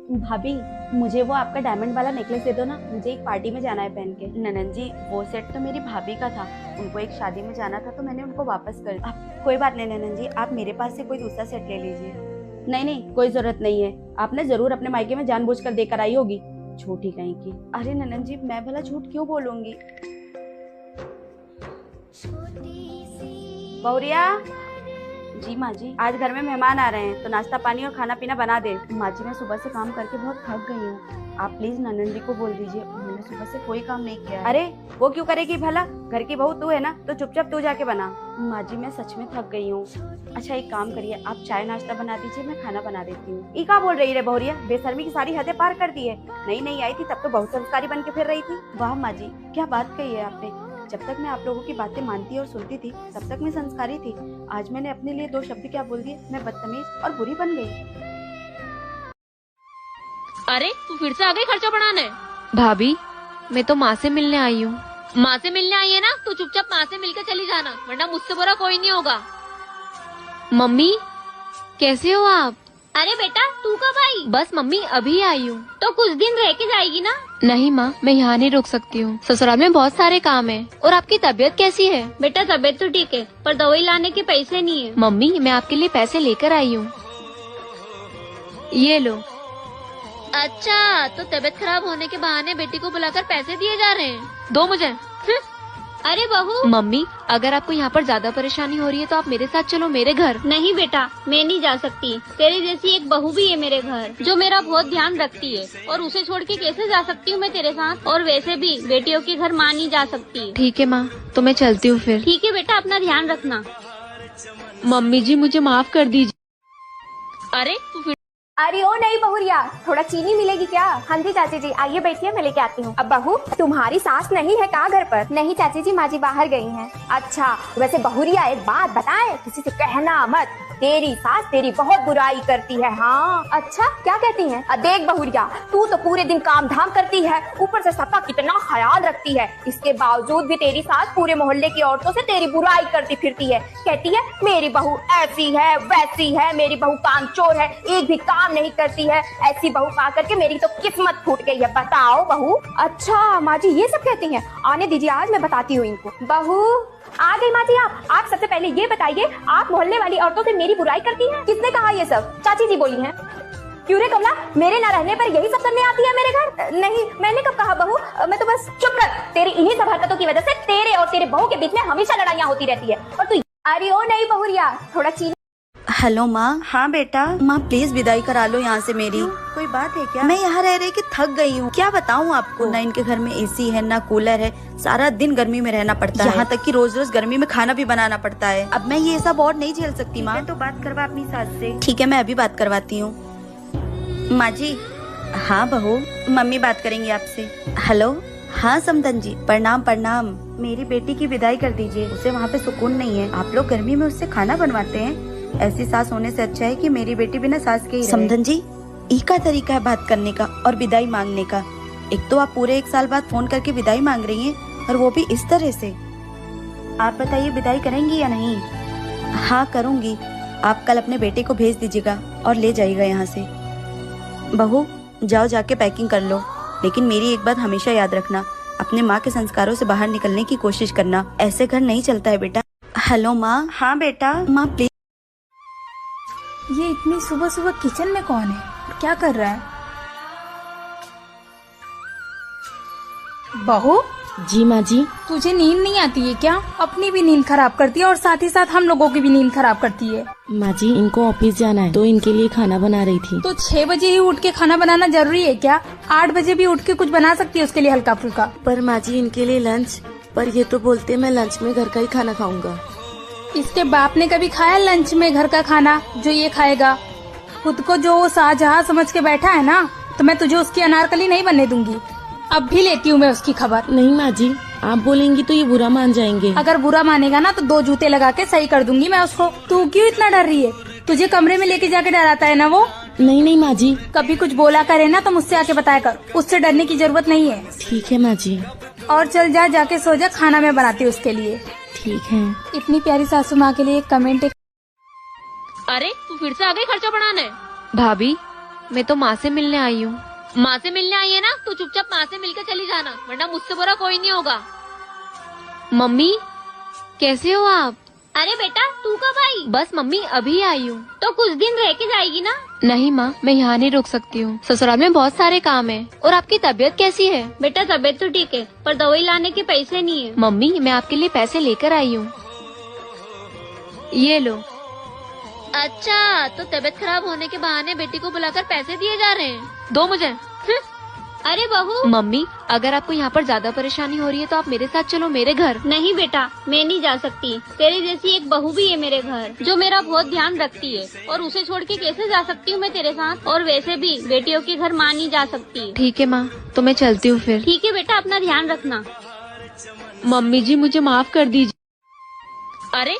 भाभी, मुझे वो आपका डायमंड वाला नेकलेस दे दो ना, मुझे एक पार्टी में जाना है पहन के। ननन जी, वो सेट तो मेरी भाभी का था, उनको एक शादी में जाना था तो मैंने उनको वापस कर दिया। कोई बात नहीं ननन जी, आप मेरे पास से कोई दूसरा सेट ले लीजिए। नहीं नहीं, कोई जरूरत नहीं है, आपने जरूर अपने मायके में जानबूझकर देकर आई होगी, झूठी कहीं की। अरे ननन जी, मैं भला झूठ क्यों बोलूंगी। बहुरिया, जी माँ जी। आज घर में मेहमान आ रहे हैं तो नाश्ता पानी और खाना पीना बना दे। माँ जी, मैं सुबह से काम करके बहुत थक गई हूँ, आप प्लीज ननन जी को बोल दीजिए, उन्होंने सुबह से कोई काम नहीं किया है। अरे वो क्यों करेगी भला, घर की बहू तू है ना, तो चुपचाप तू जाके बना। माँ जी, मैं सच में थक गई हूँ। अच्छा एक काम करिए, आप चाय नाश्ता बना दीजिए, मैं खाना बना देती हूँ। ई क्या बोल रही है बहुरिया, बेशर्मी की सारी हदें पार कर दी है। नई नई आई थी तब तो बहुत संस्कारी बन के फिर रही थी। वाह माँ जी, क्या बात कही है आपने। जब तक मैं आप लोगों की बातें मानती और सुनती थी तब तक मैं संस्कारी थी। आज मैंने अपने लिए दो शब्द क्या बोल दिए, मैं बदतमीज और बुरी बन गई। अरे तू फिर से आ गई खर्चा बढ़ाने। भाभी, मैं तो माँ से मिलने आई हूँ। माँ से मिलने आई है ना, तू चुपचाप माँ से मिलकर चली जाना, वरना मुझसे बुरा कोई नहीं होगा। मम्मी, कैसे हो आप? अरे बेटा, तू कब आई? बस मम्मी, अभी आई हूँ। तो कुछ दिन रह के जाएगी ना? नहीं माँ, मैं यहाँ नहीं रुक सकती हूँ, ससुराल में बहुत सारे काम है। और आपकी तबीयत कैसी है? बेटा तबीयत तो ठीक है, पर दवाई लाने के पैसे नहीं है। मम्मी, मैं आपके लिए पैसे लेकर आई हूँ, ये लो। अच्छा, तो तबीयत खराब होने के बहाने बेटी को बुलाकर पैसे दिए जा रहे हैं। दो मुझे। अरे बहू। मम्मी, अगर आपको यहाँ पर ज्यादा परेशानी हो रही है तो आप मेरे साथ चलो, मेरे घर। नहीं बेटा, मैं नहीं जा सकती। तेरे जैसी एक बहू भी है मेरे घर, जो मेरा बहुत ध्यान रखती है, और उसे छोड़ के कैसे जा सकती हूँ मैं तेरे साथ। और वैसे भी बेटियों के घर माँ नहीं जा सकती। ठीक है माँ, तो मैं चलती हूँ फिर। ठीक है बेटा, अपना ध्यान रखना। मम्मी जी, मुझे माफ कर दीजिए। अरे तू फिर। अरे ओ नहीं बहुरिया, थोड़ा चीनी मिलेगी क्या? हाँ जी चाची जी, आइए बैठिए, मैं लेके आती हूँ। अब बहू, तुम्हारी सास नहीं है क्या घर पर? नहीं चाची जी, माँ जी बाहर गई हैं। अच्छा, वैसे बहुरिया एक बात बताए, किसी से कहना मत, तेरी सास तेरी बहुत बुराई करती है। हाँ। अच्छा, क्या कहती है? देख बहुरिया, तू तो पूरे दिन काम धाम करती है, ऊपर से सबका कितना ख्याल रखती है, इसके बावजूद भी तेरी सास पूरे मोहल्ले की औरतों से तेरी बुराई करती फिरती है। कहती है मेरी बहू ऐसी है वैसी है, मेरी बहू कामचोर है, एक भी काम नहीं करती है। ऐसी बहू पा करके मेरी तो किस्मत फूट गई है। बताओ बहू। अच्छा माँ जी, ये सब कहती हैं? आने दीजिए, आज मैं बताती हूँ इनको। बहू आ गई माँ जी। आप सबसे पहले ये बताइए, आप मोहल्ले वाली औरतों से मेरी बुराई करती हैं? किसने कहा ये सब? चाची जी बोली हैं। क्यों रे कमला, मेरे न रहने पर यही सब करने आती है मेरे घर? नहीं, मैंने कब कहा बहू, मैं तो बस। चुप कर, तेरी इन्हीं सब हरकतों की वजह से तेरे और तेरे बहू के बीच में हमेशा लड़ाइयाँ होती रहती है। और तू। अरे ओ नहीं बहुरिया, थोड़ा चीनी। हेलो माँ। हाँ बेटा। माँ प्लीज विदाई करा लो यहाँ से मेरी। कोई बात है क्या? मैं यहाँ रह रह के थक गई हूँ, क्या बताऊँ आपको। ना इनके घर में एसी है ना कूलर है, सारा दिन गर्मी में रहना पड़ता है, यहाँ तक कि रोज रोज गर्मी में खाना भी बनाना पड़ता है। अब मैं ये सब और नहीं झेल सकती माँ। तो बात करवा अपनी सास से। ठीक है, मैं अभी बात करवाती हूँ। माँ जी। हाँ बहू, मम्मी बात करेंगी आपसे। हेलो। हाँ समदन जी, प्रणाम प्रणाम। मेरी बेटी की विदाई कर दीजिए, उसे वहाँ पे सुकून नहीं है। आप लोग गर्मी में उससे खाना बनवाते हैं, ऐसी सास होने से अच्छा है कि मेरी बेटी बिना सास के ही रहे। समदन जी, एक का तरीका है बात करने का और विदाई मांगने का। एक तो आप पूरे 1 साल बाद फोन करके विदाई मांग रही हैं, और वो भी इस तरह से। आप बताइए, विदाई करेंगी या नहीं? हाँ करूँगी, आप कल अपने बेटे को भेज दीजिएगा और ले जाइएगा यहाँ से। बहू जाओ, जाके पैकिंग कर लो, लेकिन मेरी एक बात हमेशा याद रखना, अपने माँ के संस्कारों से बाहर निकलने की कोशिश करना, ऐसे घर नहीं चलता है बेटा। हेलो माँ। हाँ बेटा। माँ प्लीज। ये इतनी सुबह सुबह किचन में कौन है और क्या कर रहा है? बहू। जी माँ जी। तुझे नींद नहीं आती है क्या? अपनी भी नींद खराब करती है और साथ ही साथ हम लोगों की भी नींद खराब करती है। माँ जी, इनको ऑफिस जाना है तो इनके लिए खाना बना रही थी। तो 6 बजे ही उठ के खाना बनाना जरूरी है क्या? 8 बजे भी उठ के कुछ बना सकती है उसके लिए हल्का फुल्का। पर माँ जी, इनके लिए लंच, पर ये तो बोलते मैं लंच में घर का ही खाना खाऊंगा। इसके बाप ने कभी खाया लंच में घर का खाना जो ये खाएगा? खुद को जो वो शाहजहां समझ के बैठा है ना, तो मैं तुझे उसकी अनारकली नहीं बनने दूंगी। अब भी लेती हूँ मैं उसकी खबर। नहीं माँ जी, आप बोलेंगी तो ये बुरा मान जाएंगे। अगर बुरा मानेगा ना तो 2 जूते लगा के सही कर दूंगी मैं उसको। तू क्यों इतना डर रही है? तुझे कमरे में लेके जाके डराता है ना वो? नहीं नहीं माँ जी। कभी कुछ बोला करे ना तो मुझसे आके बताया कर, उससे डरने की जरूरत नहीं है। ठीक है माँ जी। और चल जा, जाके सो जा, खाना मैं बनाती हूँ उसके लिए। ठीक है। इतनी प्यारी सासू माँ के लिए एक कमेंट। अरे तू फिर से आ गई खर्चा बढ़ाने। भाभी, मैं तो माँ से मिलने आई हूँ। माँ से मिलने आई है ना, तो चुपचाप माँ से मिलकर चली जाना, वरना मुझसे बुरा कोई नहीं होगा। मम्मी कैसे हो आप? अरे बेटा तू कब आई? बस मम्मी अभी आई हूँ। तो कुछ दिन रह के जाएगी ना? नहीं माँ, मैं यहाँ नहीं रुक सकती हूँ, ससुराल में बहुत सारे काम है। और आपकी तबीयत कैसी है? बेटा तबीयत तो ठीक है, पर दवाई लाने के पैसे नहीं है। मम्मी मैं आपके लिए पैसे लेकर आई हूँ, ये लो। अच्छा, तो तबीयत खराब होने के बहाने बेटी को बुलाकर पैसे दिए जा रहे हैं? दो मुझे। अरे बहू। मम्मी अगर आपको यहाँ पर ज्यादा परेशानी हो रही है तो आप मेरे साथ चलो मेरे घर। नहीं बेटा, मैं नहीं जा सकती। तेरे जैसी एक बहू भी है मेरे घर, जो मेरा बहुत ध्यान रखती है, और उसे छोड़ के कैसे जा सकती हूँ मैं तेरे साथ? और वैसे भी बेटियों के घर माँ नहीं जा सकती। ठीक है माँ, तो मैं चलती हूँ फिर। ठीक है बेटा, अपना ध्यान रखना। मम्मी जी मुझे माफ कर दीजिए। अरे